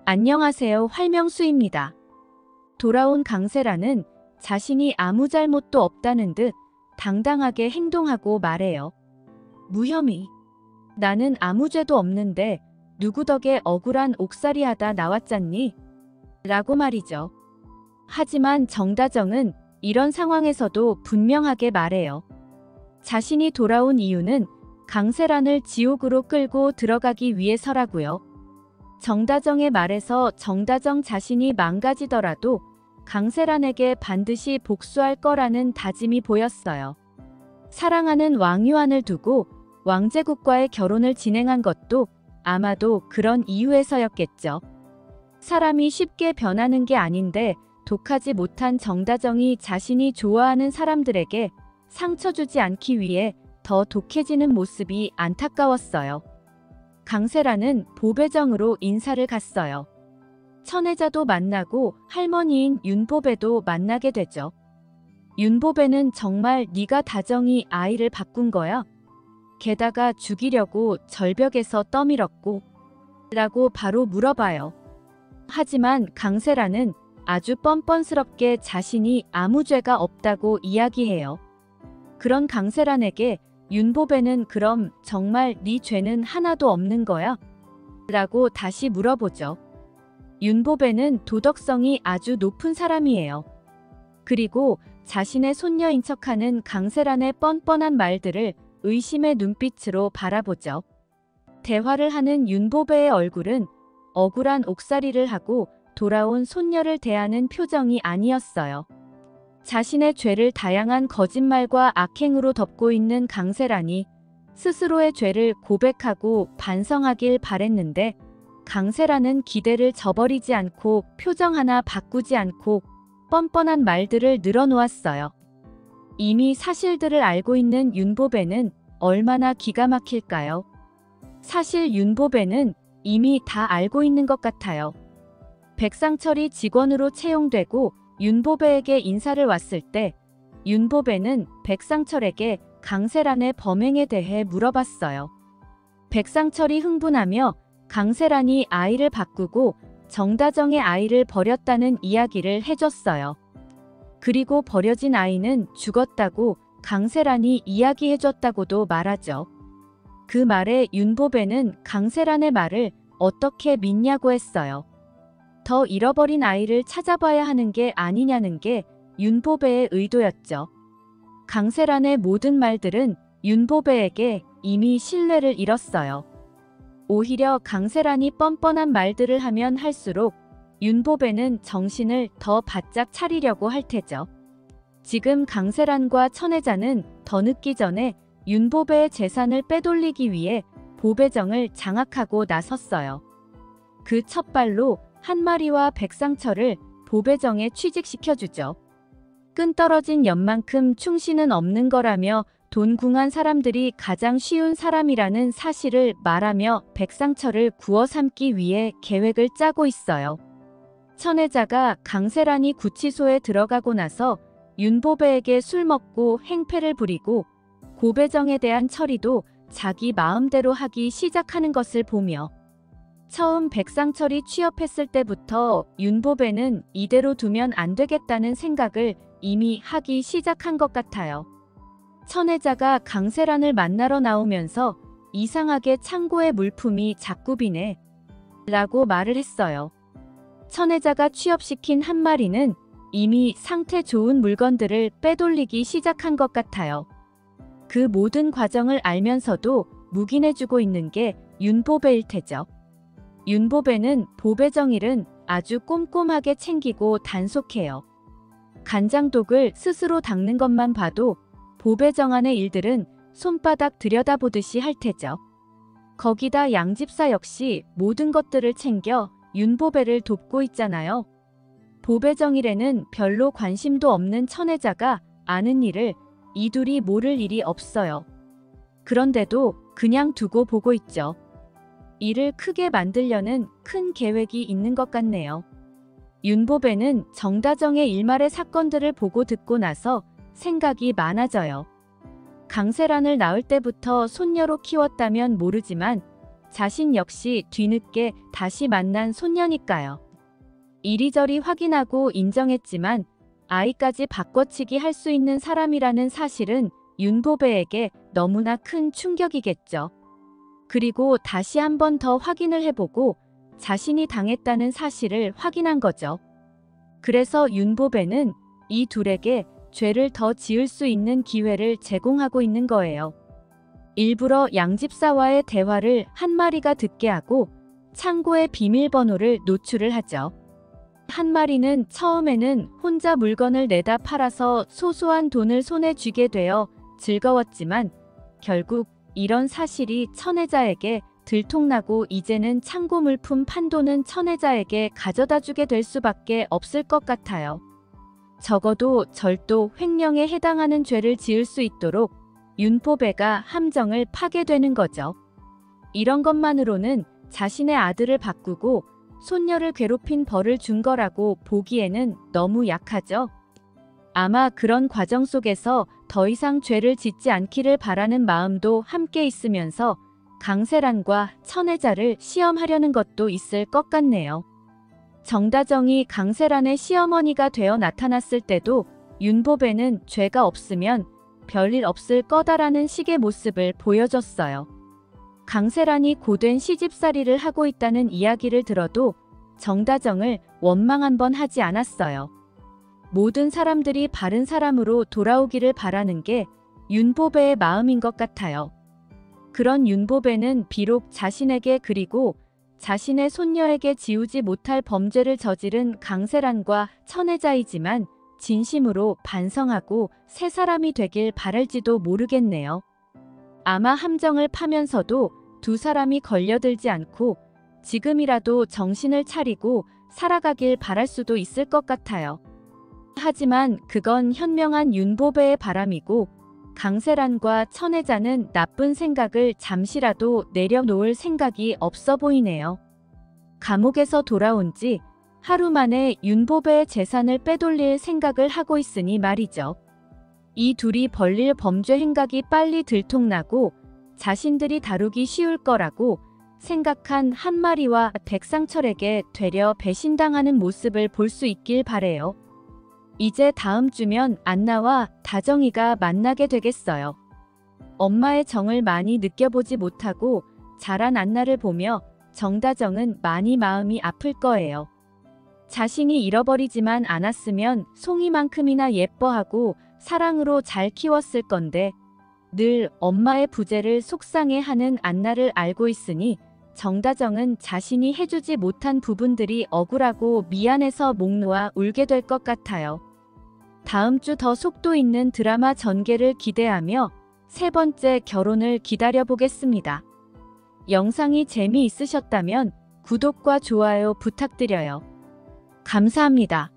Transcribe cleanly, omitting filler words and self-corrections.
안녕하세요. 활명수입니다. 돌아온 강세라는 자신이 아무 잘못도 없다는 듯 당당하게 행동하고 말해요. 무혐의. 나는 아무 죄도 없는데 누구 덕에 억울한 옥살이하다 나왔잖니? 라고 말이죠. 하지만 정다정은 이런 상황에서도 분명하게 말해요. 자신이 돌아온 이유는 강세란을 지옥으로 끌고 들어가기 위해서라고요. 정다정의 말에서 정다정 자신이 망가지더라도 강세란에게 반드시 복수할 거라는 다짐이 보였어요. 사랑하는 왕유한을 두고 왕제국과의 결혼을 진행한 것도 아마도 그런 이유에서였겠죠. 사람이 쉽게 변하는 게 아닌데 독하지 못한 정다정이 자신이 좋아하는 사람들에게 상처 주지 않기 위해 더 독해지는 모습이 안타까웠어요. 강세란은 보배정으로 인사를 갔어요. 천혜자도 만나고 할머니인 윤보배도 만나게 되죠. 윤보배는 정말 네가 다정히 아이를 바꾼 거야? 게다가 죽이려고 절벽에서 떠밀었고 라고 바로 물어봐요. 하지만 강세란은 아주 뻔뻔스럽게 자신이 아무 죄가 없다고 이야기해요. 그런 강세란에게 윤보배는 그럼 정말 네 죄는 하나도 없는 거야? 라고 다시 물어보죠. 윤보배는 도덕성이 아주 높은 사람이에요. 그리고 자신의 손녀인 척하는 강세란의 뻔뻔한 말들을 의심의 눈빛으로 바라보죠. 대화를 하는 윤보배의 얼굴은 억울한 옥살이를 하고 돌아온 손녀를 대하는 표정이 아니었어요. 자신의 죄를 다양한 거짓말과 악행으로 덮고 있는 강세란이 스스로의 죄를 고백하고 반성하길 바랬는데 강세란은 기대를 저버리지 않고 표정 하나 바꾸지 않고 뻔뻔한 말들을 늘어놓았어요. 이미 사실들을 알고 있는 윤보배는 얼마나 기가 막힐까요? 사실 윤보배는 이미 다 알고 있는 것 같아요. 백상철이 직원으로 채용되고 윤보배에게 인사를 왔을 때 윤보배는 백상철에게 강세란의 범행에 대해 물어봤어요. 백상철이 흥분하며 강세란이 아이를 바꾸고 정다정의 아이를 버렸다는 이야기를 해줬어요. 그리고 버려진 아이는 죽었다고 강세란이 이야기해줬다고도 말하죠. 그 말에 윤보배는 강세란의 말을 어떻게 믿냐고 했어요. 더 잃어버린 아이를 찾아봐야 하는 게 아니냐는 게 윤보배의 의도였죠. 강세란의 모든 말들은 윤보배에게 이미 신뢰를 잃었어요. 오히려 강세란이 뻔뻔한 말들을 하면 할수록 윤보배는 정신을 더 바짝 차리려고 할 테죠. 지금 강세란과 천혜자는 더 늦기 전에 윤보배의 재산을 빼돌리기 위해 보배정을 장악하고 나섰어요. 그 첫 발로 한마리와 백상철을 보배정에 취직시켜주죠. 끈떨어진 연만큼 충신은 없는 거라며 돈 궁한 사람들이 가장 쉬운 사람이라는 사실을 말하며 백상철을 구워 삼기 위해 계획을 짜고 있어요. 천혜자가 강세란이 구치소에 들어가고 나서 윤보배에게 술 먹고 행패를 부리고 보배정에 대한 처리도 자기 마음대로 하기 시작하는 것을 보며 처음 백상철이 취업했을 때부터 윤보배는 이대로 두면 안 되겠다는 생각을 이미 하기 시작한 것 같아요. 천혜자가 강세란을 만나러 나오면서 이상하게 창고에 물품이 자꾸 비네 라고 말을 했어요. 천혜자가 취업시킨 한마리는 이미 상태 좋은 물건들을 빼돌리기 시작한 것 같아요. 그 모든 과정을 알면서도 묵인해주고 있는 게 윤보배일 테죠. 윤보배는 보배정일은 아주 꼼꼼하게 챙기고 단속해요. 간장독을 스스로 닦는 것만 봐도 보배정 안의 일들은 손바닥 들여다보듯이 할 테죠. 거기다 양집사 역시 모든 것들을 챙겨 윤보배를 돕고 있잖아요. 보배정일에는 별로 관심도 없는 천혜자가 아는 일을 이 둘이 모를 일이 없어요. 그런데도 그냥 두고 보고 있죠. 일을 크게 만들려는 큰 계획이 있는 것 같네요. 윤보배는 정다정의 일말의 사건들을 보고 듣고 나서 생각이 많아져요. 강세란을 낳을 때부터 손녀로 키웠다면 모르지만 자신 역시 뒤늦게 다시 만난 손녀니까요. 이리저리 확인하고 인정했지만 아이까지 바꿔치기 할 수 있는 사람이라는 사실은 윤보배에게 너무나 큰 충격이겠죠. 그리고 다시 한 번 더 확인을 해보고 자신이 당했다는 사실을 확인한 거죠. 그래서 윤보배는 이 둘에게 죄를 더 지을 수 있는 기회를 제공하고 있는 거예요. 일부러 양집사와의 대화를 한마리가 듣게 하고 창고의 비밀번호를 노출을 하죠. 한마리는 처음에는 혼자 물건을 내다 팔아서 소소한 돈을 손에 쥐게 되어 즐거웠지만 결국 이런 사실이 천혜자에게 들통나고 이제는 창고 물품 판도는 천혜자에게 가져다 주게 될 수밖에 없을 것 같아요. 적어도 절도 횡령에 해당하는 죄를 지을 수 있도록 윤보배가 함정을 파게 되는 거죠. 이런 것만으로는 자신의 아들을 바꾸고 손녀를 괴롭힌 벌을 준 거라고 보기에는 너무 약하죠. 아마 그런 과정 속에서 더 이상 죄를 짓지 않기를 바라는 마음도 함께 있으면서 강세란과 천혜자를 시험하려는 것도 있을 것 같네요. 정다정이 강세란의 시어머니가 되어 나타났을 때도 윤보배는 죄가 없으면 별일 없을 거다라는 식의 모습을 보여줬어요. 강세란이 고된 시집살이를 하고 있다는 이야기를 들어도 정다정을 원망 한 번 하지 않았어요. 모든 사람들이 바른 사람으로 돌아오기를 바라는 게 윤보배의 마음인 것 같아요. 그런 윤보배는 비록 자신에게 그리고 자신의 손녀에게 지우지 못할 범죄를 저지른 강세란과 천혜자이지만 진심으로 반성하고 새 사람이 되길 바랄지도 모르겠네요. 아마 함정을 파면서도 두 사람이 걸려들지 않고 지금이라도 정신을 차리고 살아가길 바랄 수도 있을 것 같아요. 하지만 그건 현명한 윤보배의 바람이고 강세란과 천혜자는 나쁜 생각을 잠시라도 내려놓을 생각이 없어 보이네요. 감옥에서 돌아온 지 하루 만에 윤보배의 재산을 빼돌릴 생각을 하고 있으니 말이죠. 이 둘이 벌릴 범죄 행각이 빨리 들통나고 자신들이 다루기 쉬울 거라고 생각한 한마리와 백상철에게 되려 배신당하는 모습을 볼 수 있길 바래요. 이제 다음 주면 안나와 다정이가 만나게 되겠어요. 엄마의 정을 많이 느껴보지 못하고 자란 안나를 보며 정다정은 많이 마음이 아플 거예요. 자신이 잃어버리지만 않았으면 송이만큼이나 예뻐하고 사랑으로 잘 키웠을 건데 늘 엄마의 부재를 속상해하는 안나를 알고 있으니 정다정은 자신이 해주지 못한 부분들이 억울하고 미안해서 목 놓아 울게 될 것 같아요. 다음 주 더 속도 있는 드라마 전개를 기대하며 세 번째 결혼을 기다려보겠습니다. 영상이 재미있으셨다면 구독과 좋아요 부탁드려요. 감사합니다.